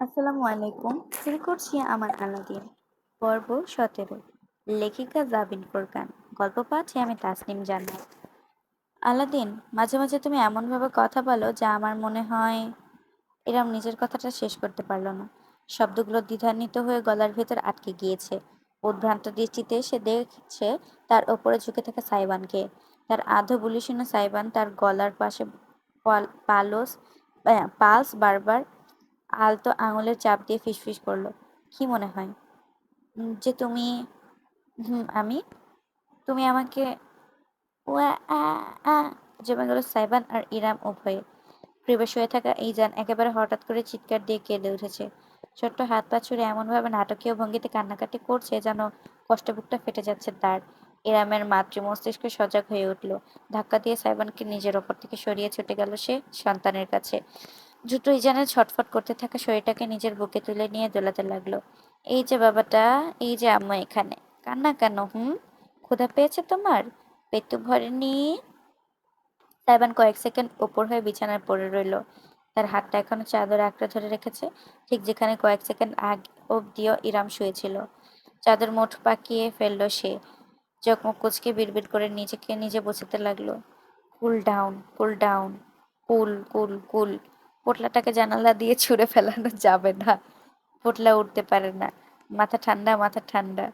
আসসালামু আলাইকুম। শুরু করছি আমার আলাদিন। পর্ব ১৭। লেখিকা জাবিন ফুরকান। গল্প পাঠে আমি তাসনিম জান্নাত। আলাদিন, মাঝে মাঝে তুমি এমনভাবে কথা বলো যা আমার মনে হয়। এরম নিজের কথাটা শেষ করতে পারল না। শব্দগুলো দ্বিধান্বিত হয়ে গলার ভেতর আটকে গিয়েছে। উদ্ভ্রান্ত দৃষ্টিতে সে দেখছে তার ওপরে ঝুঁকে থাকা সাইবানকে। তার আধো বুলি শূন্য সাইবান তার গলার পাশে পালস বারবার আলতো আঙুলের চাপ দিয়ে ফিসফিস করলো। কি মনে হয়? যে তুমি? আমি? তুমি আমাকে? ওয়া আ আ জমে গেল সাইবান আর ইরাম উভয়ে। ক্রিবে শুয়ে থাকা ইজান একেবারে হঠাৎ করে চিৎকার দিয়ে কেঁদে উঠেছে। ছোট্ট হাত পা ছুড়ে এমনভাবে নাটকীয় ভঙ্গিতে কান্নাকাটি করছে যেন কষ্টে বুকটা ফেটে যাচ্ছে তার। ইরামের মাতৃ মস্তিষ্ক সজাগ হয়ে উঠল। ধাক্কা দিয়ে সাইবানকে নিজের ওপর থেকে সরিয়ে ছুটে গেল সে সন্তানের কাছে। দ্রুত ইজানের ছটফট করতে থাকা শরীরটাকে নিজের বুকে তুলে নিয়ে দোলাতে লাগলো। এই যে বাবাটা, এই যে আম্মা এখানে। কান্না কেন? ক্ষুধা পেয়েছে তোমার? পেটু ভরেনি? সাইবান কয়েক সেকেন্ড উপর হয়ে বিছানায় পড়ে রইল। তার হাতটা এখনো চাদরে আঁকড়ে ধরে রেখেছে, ঠিক যেখানে কয়েক সেকেন্ড আগ অব্দিও ইরাম শুয়েছিল। চাদর মুঠ পাকিয়ে ফেলল সে। চোখ মুখ কুঁচকে বিড়বিড় করে নিজেকে নিজে বোঝাতে লাগলো। কুল ডাউন, কুল ডাউন, কুল কুল কুল। পোটলাটাকে জানালা দিয়ে ছুঁড়ে ফেলানো যাবে না। পোটলা উঠতে পারে না। মাথা ঠান্ডা, মাথা ঠান্ডা।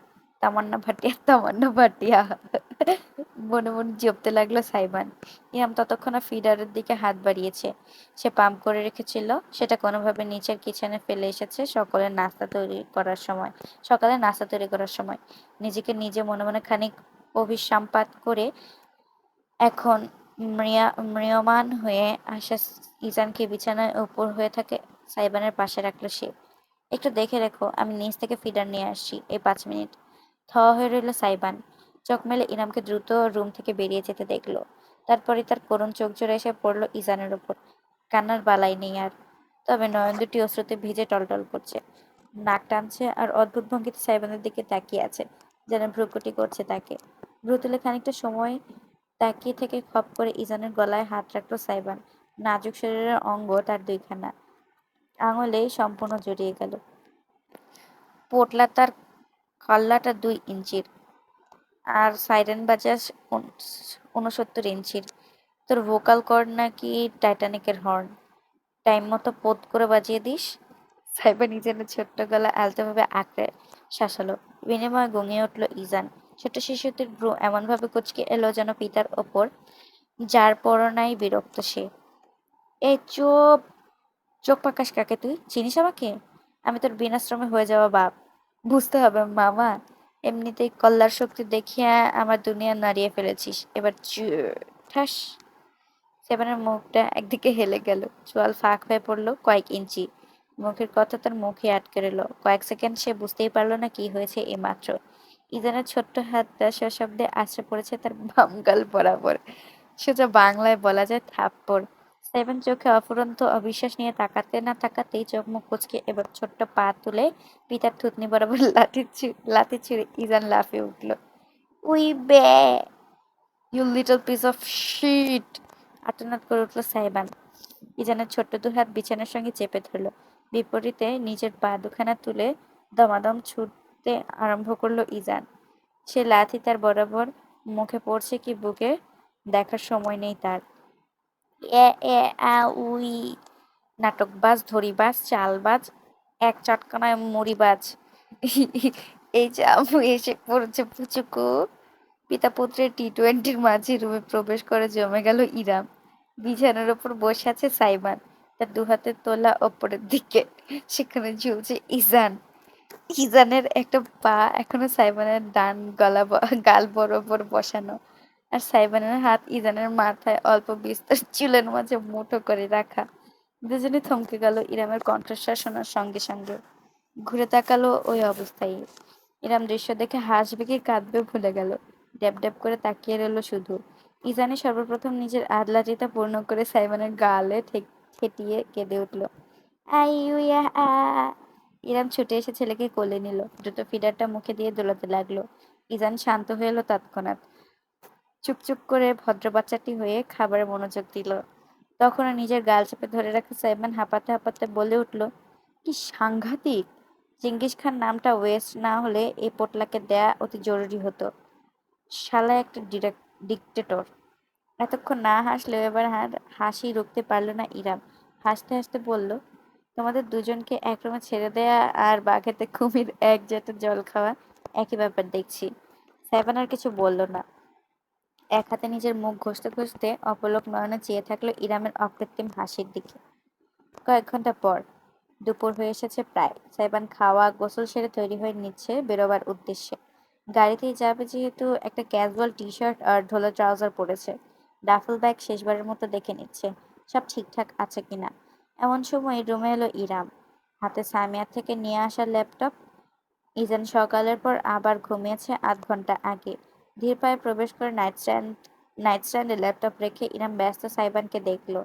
তামান্না ভাটিয়া, তামান্না ভাটিয়া। মনে মনে জপতে লাগলো সাইবান। ইরাম ততক্ষণে ফিডারের দিকে হাত বাড়িয়েছে। সে পাম্প করে রেখেছিল, সেটা কোনোভাবে নিচের কিচেনে ফেলে এসেছে সকালে নাস্তা তৈরি করার সময়। নিজেকে নিজে মনে মনে খানিক অভিসম্পাত করে এখন ম্রিয়মাণ হয়ে আসা ইজানকে বিছানায় উপর হয়ে থাকে সাইবানের পাশে রাখলো সে। একটু দেখে রেখো, আমি নিচ থেকে ফিডার নিয়ে আসছি, এই 5 মিনিট। হয়ে রইল সাইবান। চোখ মেলে ইনামকে দ্রুত রুম থেকে বেরিয়ে যেতে দেখলো। তারপরে তার করুণ চোখ জোড়া এসে পড়ল ইজানের উপর। কান্নার বালাই নেই আর, তবে নয়ন দুটি অশ্রুতে ভিজে টলটল করছে। নাক টানছে আর অদ্ভুত ভঙ্গিতে সাইবানের দিকে তাকিয়ে আছে, যেন ভ্রুকুটি করছে তাকে। ভ্রু তুলে খানিকটা সময় তাকিয়ে থেকে খপ করে ইজানের গলায় হাত রাখলো সাইবান। নাজুক শরীরের অঙ্গ তার দুইখানা আঙুলেই সম্পূর্ণ জড়িয়ে গেল। পোটলা তার কাল্লাটা 2 ইঞ্চির, আর সাইরেন বাজাস 69 ইঞ্চির। তোর ভোকাল কর্ড নাকি টাইটানিকের হর্ন? টাইম মতো পোত করে বাজিয়ে দিস। সাইবা নিজের ছোট্ট গলা আলতোভাবে আঁকড়ে শাসালো। বিনিময়ে গঙিয়ে উঠল ইজান। ছোট্ট শিশুটির ভ্রু এমনভাবে কুঁচকে এলো যেন পিতার ওপর যার পরনাই বিরক্ত সে। এই চুপ! চোখ পাকাস কাকে তুই? চিনিস আমাকে? আমি তোর বিনাশ্রমে হয়ে যাওয়া বাপ। বুঝতে হবে মামা, এমনিতেই কল্লার শক্তি দেখিয়া আমার দুনিয়া নাড়িয়ে ফেলেছিস, এবার ঠাস। সেবানের মুখটা একদিকে হেলে গেল, চোয়াল ফাঁক হয়ে পড়লো কয়েক ইঞ্চি। মুখের কথা তার মুখে আটকে রইল। কয়েক সেকেন্ড সে বুঝতেই পারলো না কি হয়েছে এইমাত্র। ইজানের ছোট্ট হাতটা সশব্দে আছড়ে পড়েছে তার বাম গাল বরাবর। সোজা বাংলায় বলা যায় থাপ্পড়। সেভেন চোখে অফুরন্ত অবিশ্বাস নিয়ে তাকাতে না তাকাতেই চোখ মুখ কুচকে এবার ছোট্ট পা তুলে পিতার থুতনি বরাবর লাথি ছুঁড়ে ইজান লাফিয়ে উঠল। উই বে, you little piece of shit! আর্তনাদ করে উঠল সাইবান। ইজানের ছোট্ট দু হাত বিছানার সঙ্গে চেপে ধরল। বিপরীতে নিজের পা দুখানা তুলে দমাদম ছুটতে আরম্ভ করলো ইজান। সে লাথি তার বরাবর মুখে পড়ছে কি বুকে দেখার সময় নেই তার। এ এ আ উই! নাটকবাজ, ধড়িবাজ, চালবাজ, এক চটকনায় মুড়িবাজ। এই যে আম্মু এসে পড়েছে পুচুকু। পিতা পুত্রের টি-20-র মাঝে রুমে প্রবেশ করে জমে গেল ইরাম। বিছানার ওপর বসে আছে সাইবান, তার দুহাতের তোলা ওপরের দিকে। সেখানে ঝুলছে ইজান। ইজানের একটা পা এখনো সাইবানের ডান গাল বরাবর বসানো, আর সাইবানের হাত ইজানের মাথায় অল্প বিস্তর চুলের মাঝে মুঠো করে রাখা। দুজনে থমকে গেল ইরামের কণ্ঠস্বর শোনার সঙ্গে সঙ্গে। ঘুরে তাকালো ওই অবস্থায়। ইরাম দৃশ্য দেখে হাসবে কি কাঁদবে ভুলে গেল। ড্যাব ড্যাব করে তাকিয়ে রইল শুধু। ইজানি সর্বপ্রথম নিজের আদলাটিটা পূর্ণ করে সাইবানের গালে ঠেটিয়ে কেঁদে উঠল। আইউয়া আ! ইরাম ছুটে এসে ছেলেকে কোলে নিল, দ্রুত ফিডারটা মুখে দিয়ে দোলাতে লাগলো। ইজান শান্ত হয়ে এলো তৎক্ষণাৎ। চুপচুপ করে ভদ্র বাচ্চাটি হয়ে খাবারে মনোযোগ দিল। তখনও নিজের গাল চেপে ধরে রাখা সাইবান হাঁপাতে হাঁপাতে বলে উঠল, কি সাংঘাতিক! চেঙ্গিস খান নামটা ওয়েস্ট না হলে এই পোটলাকে দেয়া অতি জরুরি হতো। শালা একটা ডিকটেটর। এতক্ষণ না হাসলেও এবার হাসি রুখতে পারল না ইরাম। হাসতে হাসতে বলল, তোমাদের দুজনকে এক রুমে ছেড়ে দেয়া আর বাঘেতে কুমির এক জেটে জল খাওয়া একই ব্যাপার দেখছি। সাইবান আর কিছু বলল না। এক হাতে নিজের মুখ ঘষতে ঘষতে অপলক নয়নে চেয়ে থাকলো ইরামের অকৃত্রিম হাসির দিকে। কয়েক ঘন্টা পর দুপুর হয়ে এসেছে প্রায়। সাইবান খাওয়া গোসল সেরে তৈরি হয়ে নিচ্ছে বেরোবার উদ্দেশ্যে। গাড়িতেই যাবে যেহেতু একটা ক্যাজুয়াল টি শার্ট আর ঢোলা ট্রাউজার পরেছে। ডাফল ব্যাগ শেষবারের মতো দেখে নিচ্ছে সব ঠিকঠাক আছে কিনা। এমন সময় রুমে এলো ইরাম, হাতে সামিয়া থেকে নিয়ে আসা ল্যাপটপ। ইজান সকালের পর আবার ঘুমিয়েছে আধ ঘন্টা আগে। ধীর পায়ে প্রবেশ করে নাইট স্ট্যান্ডে ল্যাপটপ রেখে ইরাম ব্যস্ত সাইবানকে দেখল।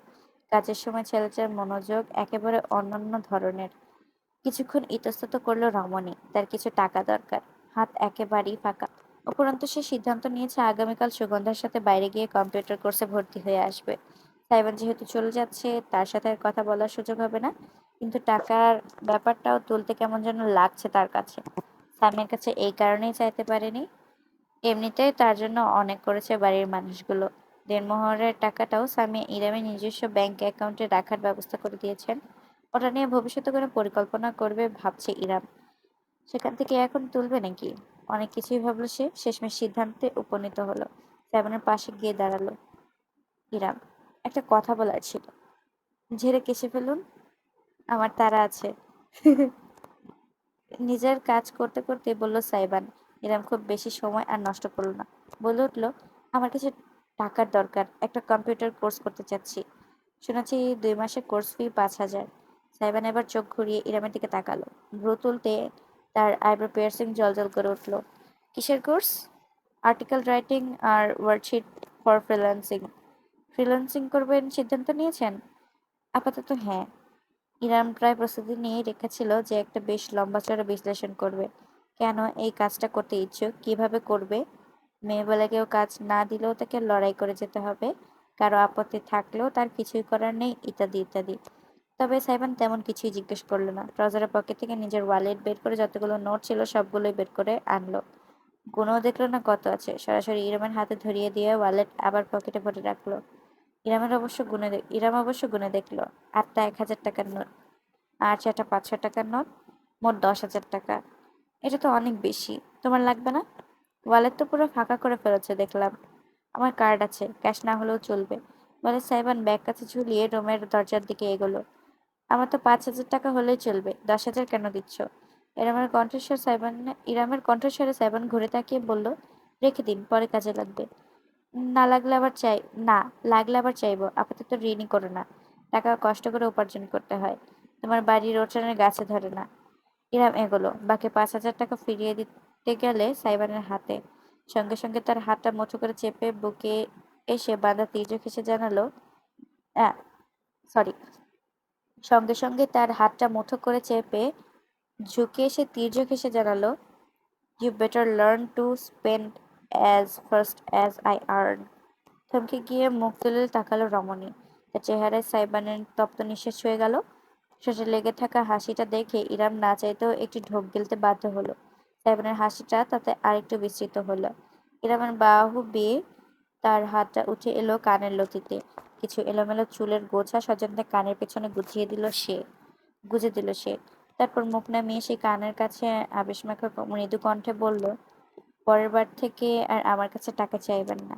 কাজের সময় ছেলেটার মনোযোগ একেবারে অনন্য ধরনের। কিছুক্ষণ ইতস্তত করল রমণী, তার কিছু টাকা দরকার। হাত একেবারেই ফাঁকা। উপরন্তু সে সিদ্ধান্ত নিয়েছে আগামীকাল সুগন্ধার সাথে বাইরে গিয়ে কম্পিউটার কোর্সে ভর্তি হয়ে আসবে। সাইবান যেহেতু চলে যাচ্ছে, তার সাথে আর কথা বলার সুযোগ হবে না। কিন্তু টাকার ব্যাপারটাও তুলতে কেমন যেন লাগছে তার কাছে। সামিয়ার কাছে এই কারণেই চাইতে পারেনি। এমনিতেই তার জন্য অনেক করেছে বাড়ির মানুষগুলো। দেনমোহরের টাকাটাও সামিয়া ইরামের নিজস্ব ব্যাংক অ্যাকাউন্টে রাখার ব্যবস্থা করে দিয়েছেন। ওটা নিয়ে ভবিষ্যতে কোনো পরিকল্পনা করবে ভাবছে ইরাম। সেখান থেকে এখন তুলবে নাকি? অনেক কিছুই ভাবলো সে, শেষমেশ সিদ্ধান্তে উপনীত হলো। সাইমনের পাশে গিয়ে দাঁড়ালো। ইরাম, একটা কথা বলার ছিল। ঝেড়ে কেশে ফেলুন, আমার তাড়া আছে। নিজের কাজ করতে করতে বলল সাইবান। ইরাম খুব বেশি সময় আর নষ্ট করলো না। বলে উঠল, আমার কিছু টাকার দরকার, একটা কম্পিউটার কোর্স করতে চাচ্ছি। শুনেছি 2 মাসের কোর্স ফি 5,000। সাইবান এবার চোখ ঘুরিয়ে ইরামের দিকে তাকালো। ভ্রু তুলতে তার আইব্রো পিয়ার্সিং জ্বলজ্বল করে উঠল। কিসের কোর্স? আর্টিকেল রাইটিং আর ওয়ার্কশিট ফর ফ্রিল্যান্সিং। ফ্রিল্যান্সিং করবেন সিদ্ধান্ত নিয়েছেন? আপাতত হ্যাঁ। ইরাম প্রায় প্রস্তুতি নিয়েই রেখেছিল যে একটা বেশ লম্বা-চড়া বিশ্লেষণ করবে। কেন এই কাজটা করতে ইচ্ছুক, কিভাবে করবে, মেয়েবেলা কেউ কাজ না দিলেও তাকে লড়াই করে যেতে হবে, কারো আপত্তি থাকলেও তার কিছুই করার নেই, ইত্যাদি ইত্যাদি। তবে সাইবান তেমন কিছুই জিজ্ঞেস করলো না। ট্রাউজারের পকেট থেকে নিজের ওয়ালেট বের করে যতগুলো নোট ছিল সবগুলোই বের করে আনলো। গুনেও দেখলো না কত আছে, সরাসরি ইরামের হাতে ধরিয়ে দিয়ে ওয়ালেট আবার পকেটে ভরে রাখলো। ইরাম অবশ্য গুনে দেখলো, 8টা 1,000 টাকার নোট আর 4টা 500 টাকার নোট, মোট 10,000 টাকা। এটা তো অনেক বেশি, তোমার লাগবে না? ওয়ালেট তো পুরো ফাঁকা করে ফেলেছে দেখলাম। আমার কার্ড আছে, ক্যাশ না হলেও চলবে, বলে সাইবান ব্যাগ কাছে ঝুলিয়ে রুমের দরজার দিকে এগোলো। আমার তো 5,000 টাকা হলেই চলবে, 10,000 কেন দিচ্ছ? ইরামের কণ্ঠস্বরে সাইবান ঘুরে তাকিয়ে বলল, রেখে দিন, পরে কাজে লাগবে। না লাগলে আবার চাই না লাগলে আবার চাইবো, আপাতত ঋণই করো না। টাকা কষ্ট করে উপার্জন করতে হয়, তোমার বাড়ির উঠানের গাছে ধরে না। ইরাম এগোলো, বাকি 5,000 টাকা ফিরিয়ে দিতে গেলে সাইবানের হাতে সঙ্গে সঙ্গে তার হাতটা মুঠো করে চেপে বুকে এসে বাঁধা তীর্যক হেসে জানালো, সরি, সঙ্গে সঙ্গে তার হাতটা মুঠো করে চেপে ঝুঁকে এসে তীর্যক হেসে জানালো, you better learn to spend as fast as I earn. থমকে গিয়ে মুখ তুলে তাকালো রমণী। তার চেহারায় সাইবানের তপ্ত নিঃশ্বাস হয়ে গেল। শেষে লেগে থাকা হাসিটা দেখে ইরাম না চাইতেও একটি ঢোক গিলতে বাধ্য হলো। সাইবানের হাসিটা তাতে আরেকটু বিস্তৃত হলো। ইরামের বাহু বেয়ে তার হাতটা উঠে এলো কানের লতিতে। কিছু এলোমেলো চুলের গোছা সযত্নে কানের পেছনে গুজে দিল সে। তারপর মুখ নামিয়ে সেই কানের কাছে আবেশমাখা মৃদু কণ্ঠে বলল, পরের বার থেকে আর আমার কাছে টাকা চাইবেন না।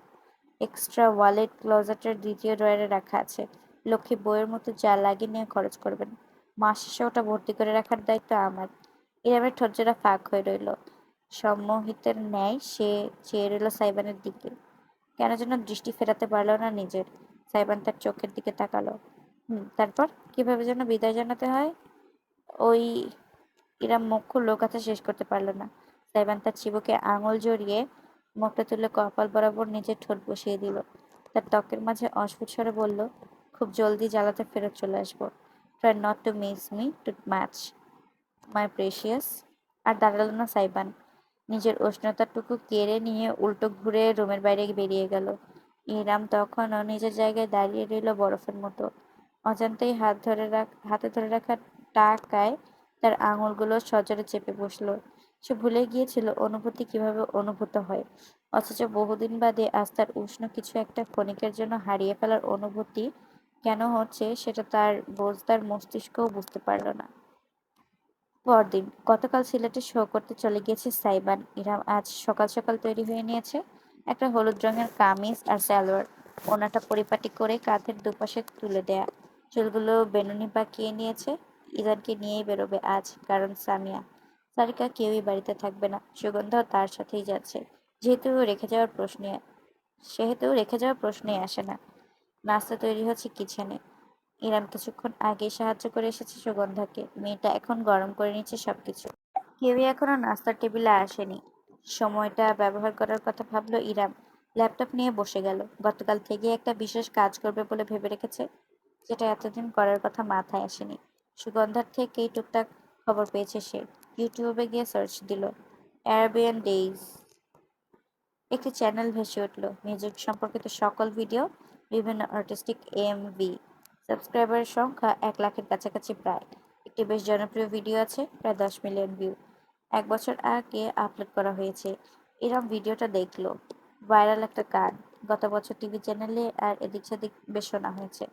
এক্সট্রা ওয়ালেট ক্লোজেটের দ্বিতীয় ড্রয়ারে রাখা আছে। লক্ষ্মী বইয়ের মতো যা লাগে নিয়ে খরচ করবেন। মাস শেষে ওটা ভর্তি করে রাখার দায়িত্ব আমার। ইরামের ঠোঁটজোড়া ফাঁক হয়ে রইল। সম্মোহিতের ন্যায় সে চেয়ে রইল সাইবানের দিকে। কেন যেন দৃষ্টি ফেরাতে পারল না নিজের। সাইবান তার চোখের দিকে তাকালো। তারপর কিভাবে যেন বিদায় জানাতে হয়? ওই ইরাম মুখ খুললো, কথা শেষ করতে পারল না। সাইবান তার চিবুকে আঙুল জড়িয়ে মুখটা তুলে কপাল বরাবর নিজের ঠোঁট বসিয়ে দিল। তার ত্বকের মাঝে অস্ফুট স্বরে বলল, খুব জলদি জ্বালাতে ফেরত চলে আসবো। Try not to miss me to match my precious. আর দাঁড়ালো না সাইবান। নিজের উষ্ণতাটুকু কেড়ে নিয়ে উল্টো ঘুরে রুমের বাইরে বেরিয়ে গেল। ইরাম তখনও নিজের জায়গায় দাঁড়িয়ে রইল বরফের মতো। অজান্তেই হাতে ধরে রাখা টাকায় তার আঙুলগুলো সজোরে চেপে বসলো। সে ভুলে গিয়েছিল অনুভূতি কিভাবে অনুভূত হয়। অথচ বহুদিন বাদে আজ তার উষ্ণ কিছু একটা ক্ষণিকের জন্য হারিয়ে ফেলার অনুভূতি কেন হচ্ছে সেটা তার মস্তিষ্কও বুঝতে পারল না। পরদিন গতকাল সিলেটে শো করতে চলে গিয়েছে সাইবান। ইরাম আজ সকাল সকাল তৈরি হয়ে নিয়েছে। একটা হলুদ রঙের কামিজ আর সালোয়ার, ওড়নাটা পরিপাটি করে কাঁধের দুপাশে তুলে দেয়া, চুলগুলো বেনুনি পাকিয়ে নিয়েছে। ইরানকে নিয়েই বেরোবে আজ, কারণ সারিকা কেউই বাড়িতে থাকবে না। সুগন্ধাও তার সাথেই যাচ্ছে। সেহেতু রেখে যাওয়ার প্রশ্নই আসে না। নাস্তা তৈরি হচ্ছে কিচেনে। ইরাম কিছুক্ষণ আগেই সাহায্য করে এসেছে সুগন্ধাকে। মেয়েটা এখন গরম করে নিচ্ছে সবকিছু। কেউই এখনো নাস্তার টেবিলে আসেনি। সময়টা ব্যবহার করার কথা ভাবলো ইরাম। ল্যাপটপ নিয়ে বসে গেল। গতকাল থেকে একটা বিশেষ কাজ করবে বলে ভেবে রেখেছে, যেটা এতদিন করার কথা মাথায় আসেনি। সুগন্ধার থেকেই টুকটাক খবর পেয়েছে সে। ইউটিউবে গিয়ে সার্চ দিল, অ্যারাবিয়ান ডেইজ। একটি চ্যানেল ভেসে উঠল, মিউজিক সম্পর্কিত সকল ভিডিও, বিভিন্ন আর্টিস্টিক এমভি। সাবস্ক্রাইবারের সংখ্যা 1 লাখের কাছাকাছি প্রায়। একটি বেশ জনপ্রিয় ভিডিও আছে, প্রায় 10 মিলিয়ন ভিউ। 1 বছর আগে আপলোড করা হয়েছে। এরম ভিডিওটা দেখলো। ভাইরাল একটা গান। গত বছর টিভি চ্যানেলে আর এদিক সেদিক বেশ শোনা হয়েছে।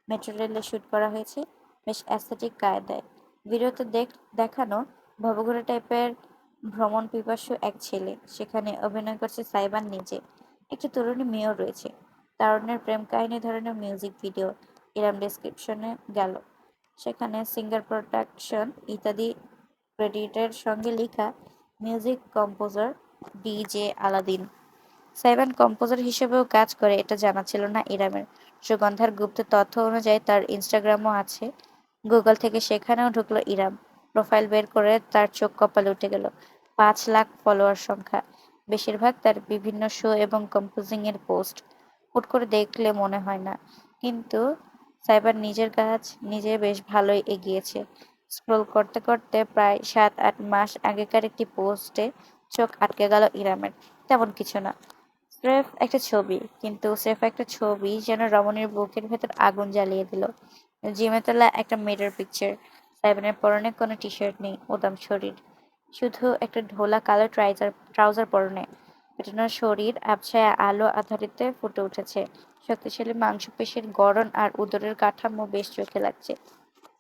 মেট্রো রেলে শুট করা হয়েছে, বেশ অ্যাস্থেটিক কায়দায়। ভিডিওতে দেখানো ভবঘুরে টাইপের ভ্রমণ পিপাসু এক ছেলে। সেখানে অভিনয় করছে সাইবান নিজে। একটি তরুণী মেয়েও রয়েছে। তারুণ্যের প্রেম কাহিনী ধরনের মিউজিক ভিডিও। এরম ডেসক্রিপশনে গেল। সেখানে সিঙ্গার প্রোডাকশন ইত্যাদি ক্রেডিটের সঙ্গে লেখা music composer DJ Aladin. Saiban composer হিসেবেও কাজ করে এটা জানা ছিল না ইরামের। সুগন্ধার গুপ্ত তথ্য অনুযায়ী তার ইনস্টাগ্রামও আছে। গুগল থেকে সেখানেও ঢুকলো ইরাম। প্রোফাইল বের করে তার চোখ কপালে উঠে গেল। 5 লাখ ফলোয়ার সংখ্যা। বেশিরভাগ তার বিভিন্ন শো এবং কম্পোজিং এর পোস্ট। হুট করে দেখলে মনে হয় না, কিন্তু সাইবার নিজের কাজ নিজে বেশ ভালোই এগিয়েছে। স্ক্রোল করতে করতে প্রায় 7-8 মাস আগেকার একটি পোস্টে চোখ আটকে গেল ইরামের। তেমন কিছু না, স্রেফ একটা ছবি যেন রমণীর বুকের ভেতর আগুন জ্বালিয়ে দিল। জিমে তোলা একটা মেয়েটার পিকচার। সাইবানের পরনে কোনো টি শার্ট নেই, উদাম শরীর, শুধু একটা ঢোলা কালো ট্রাউজার পরনে। পেটানোর শরীর আবছায়া আলো আধারিতে ফুটে উঠেছে। শক্তিশালী মাংসপেশির গড়ন আর উদরের কাঠামো বেশ চোখে লাগছে।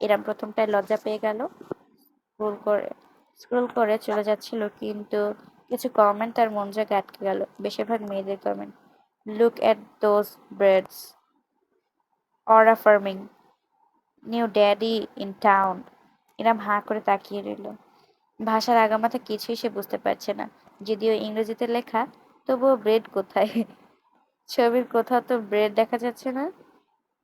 এরম প্রথমটায় লজ্জা পেয়ে গেল। স্ক্রোল করে স্ক্রোল করে চলে যাচ্ছিল, কিন্তু কিছু কমেন্ট তার মন জায়গায় আটকে গেল। বেশিরভাগ মেয়েদের comment, look at those breads, or affirming, new daddy in town. এরম হাঁ করে তাকিয়ে রইল। ভাষার আগামাথা কিছুই সে বুঝতে পারছে না। যদিও ইংরেজিতে লেখা, তবুও ব্রেড কোথায়? ছবির কোথাও তো ব্রেড দেখা যাচ্ছে না।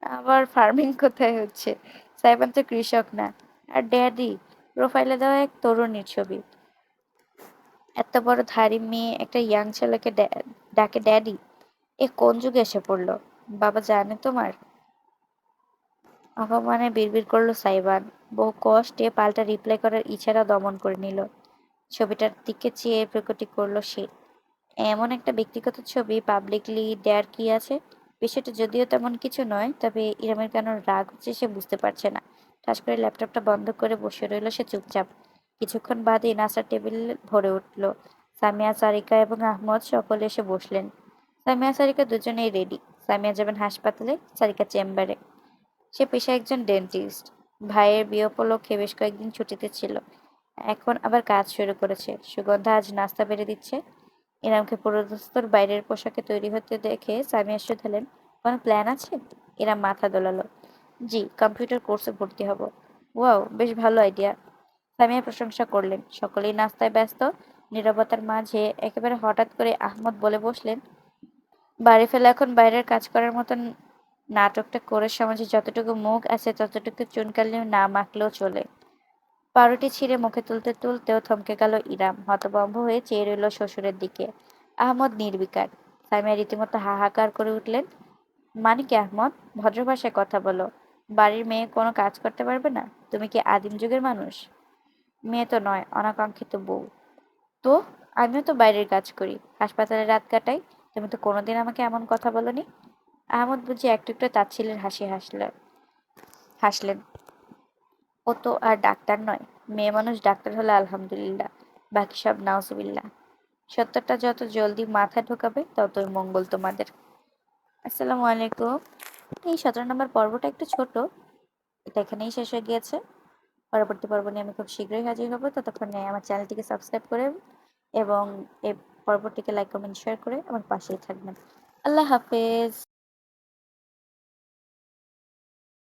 আবার ফার্মিং কোথায় হচ্ছে? সাইবান তো কৃষক না। আর ড্যাডি, প্রোফাইলে দেওয়া এক তরুণীর ছবি। এত বড় ধাড়ি মেয়ে একটা ইয়াং ছেলেকে ডাকে ড্যাডি। এ কোন যুগে এসে পড়লো? বাবা জানে তোমার? অপমানে বিড়বিড় করলো সাইবান। বহু কষ্টে পাল্টা রিপ্লাই করার ইচ্ছাটা দমন করে নিল। ছবিটার দিকে চেয়ে প্রকটি করলো সে। এমন একটা ব্যক্তিগত ছবি পাবলিকলি দেয়ার কি আছে? বিষয়টা যদিও তেমন কিছু নয়, তবে ইরামের কেন রাগ হচ্ছে সে বুঝতে পারছে না। ঠাস করে ল্যাপটপটা বন্ধ করে বসে রইল সে চুপচাপ। কিছুক্ষণ বাদেই নাস্তার টেবিল ভরে উঠল। সামিয়া, সারিকা এবং আহমদ সকলে এসে বসলেন। সামিয়া সারিকা দুজনেই রেডি। সামিয়া যাবেন হাসপাতালে, সারিকা চেম্বারে। সে পেশায় একজন ডেন্টিস্ট। ভাইয়ের বিয়ে উপলক্ষে বেশ কয়েকদিন ছুটিতে ছিল। এখন আবার কাজ শুরু করেছে। সুগন্ধা আজ নাস্তা বেড়ে দিচ্ছে। ইরামকে পুরোদস্তুর বাইরের পোশাকে তৈরি হতে দেখে সামিয়া শুধালেন, কোনো প্ল্যান আছে? ইরাম মাথা দোলালো। জি, কম্পিউটার কোর্সে ভর্তি হব। ওয়াও, বেশ ভালো আইডিয়া। সামিয়া প্রশংসা করলেন। সকলেই নাস্তায় ব্যস্ত। নীরবতার মাঝে একেবারে হঠাৎ করে আহমদ বলে বসলেন, বাড়ি ফেলে এখন বাইরের কাজ করার মতন নাটকটা করে সমাজে যতটুকু মুখ আছে ততটুকু চুনকালি না মাখলেও চলে। পাউরুটি ছিঁড়ে মুখে তুলতে তুলতেও থমকে গেল ইরাম। হতভম্ব হয়ে চেয়ে রইল শ্বশুরের দিকে। আহমদ নির্বিকার। সামিয়া রীতিমতো হাহাকার করে উঠলেন, মানে কি আহমদ? ভদ্র ভাষায় কথা বলো। বাড়ির মেয়ে কোনো কাজ করতে পারবে না? তুমি কি আদিম যুগের মানুষ? মেয়ে তো নয়, অনাকাঙ্ক্ষিত বউ। তো আমিও তো বাইরের কাজ করি, হাসপাতালে রাত কাটাই। তুমি তো কোনোদিন আমাকে এমন কথা বলনি। আহমদ বুঝি একটু একটু তাচ্ছিল্যের হাসি হাসলেন। ও তো আর ডাক্তার নয়, মেয়ে মানুষ ডাক্তার হলে আলহামদুলিল্লাহ, বাকি সব নাউজুবিল্লাহ। সত্যটা যত জলদি মাথায় ঢোকাবে ততই মঙ্গল তোমাদের। আসসালামু আলাইকুম। এই 17 নম্বর পর্বটা একটু ছোট, এটা এখানেই শেষ হয়ে গিয়েছে। পরবর্তী পর্ব নিয়ে আমি খুব শীঘ্রই হাজির হব। ততক্ষণে আমার চ্যানেলটিকে সাবস্ক্রাইব করে এবং এই পর্বটিকে লাইক কমেন্ট শেয়ার করে আমার পাশেই থাকবেন। আল্লাহ হাফেজ।